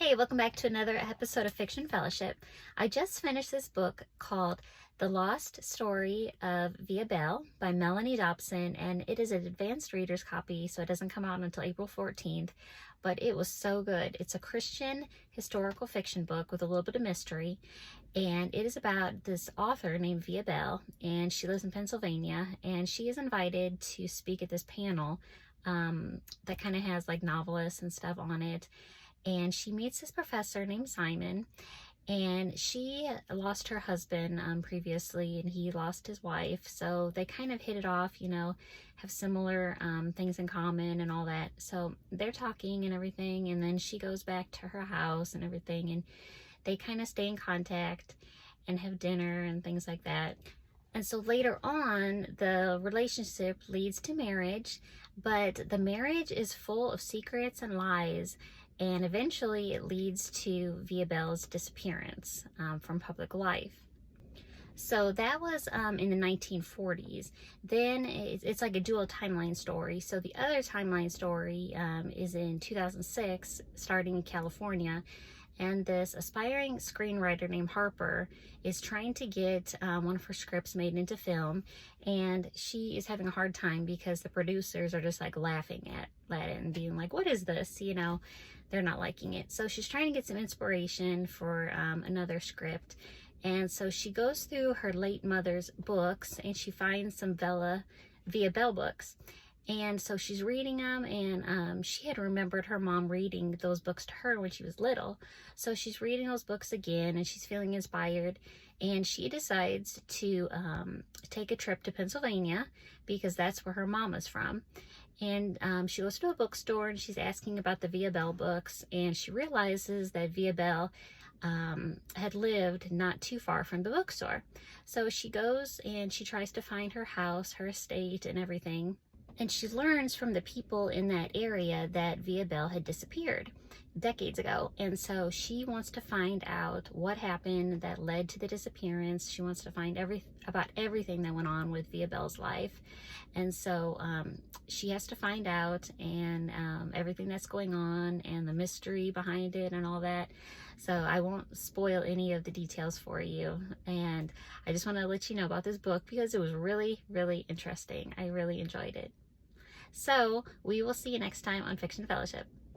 Hey, welcome back to another episode of Fiction Fellowship. I just finished this book called The Lost Story of Belle by Melanie Dobson, and it is an advanced reader's copy, so it doesn't come out until April 14th, but it was so good. It's a Christian historical fiction book with a little bit of mystery, and it is about this author named Belle, and she lives in Pennsylvania, and she is invited to speak at this panel that kind of has like novelists and stuff on it. And she meets this professor named Simon, and she lost her husband previously, and he lost his wife. So they kind of hit it off, have similar things in common and all that. So they're talking and everything, and then she goes back to her house and everything, and they kind of stay in contact and have dinner and things like that. And so later on, the relationship leads to marriage, but the marriage is full of secrets and lies. And eventually it leads to Belle's disappearance from public life. So that was in the 1940s. Then it's like a dual timeline story. So the other timeline story is in 2006, starting in California. And this aspiring screenwriter named Harper is trying to get one of her scripts made into film, and she is having a hard time because the producers are just like laughing at it and being like, what is this? They're not liking it. So she's trying to get some inspiration for another script. And so she goes through her late mother's books, and she finds some Belle books. And so she's reading them, and she had remembered her mom reading those books to her when she was little. So she's reading those books again, and she's feeling inspired. And she decides to take a trip to Pennsylvania because that's where her mom is from. And she goes to a bookstore, and she's asking about the Belle books, and she realizes that Belle had lived not too far from the bookstore. So she goes and she tries to find her house, her estate, and everything. And she learns from the people in that area that Belle had disappeared decades ago. And so she wants to find out what happened that led to the disappearance. She wants to find about everything that went on with Belle's life. And so she has to find out, and everything that's going on and the mystery behind it and all that. So I won't spoil any of the details for you. And I just want to let you know about this book because it was really, really interesting. I really enjoyed it. So we will see you next time on Fiction Fellowship.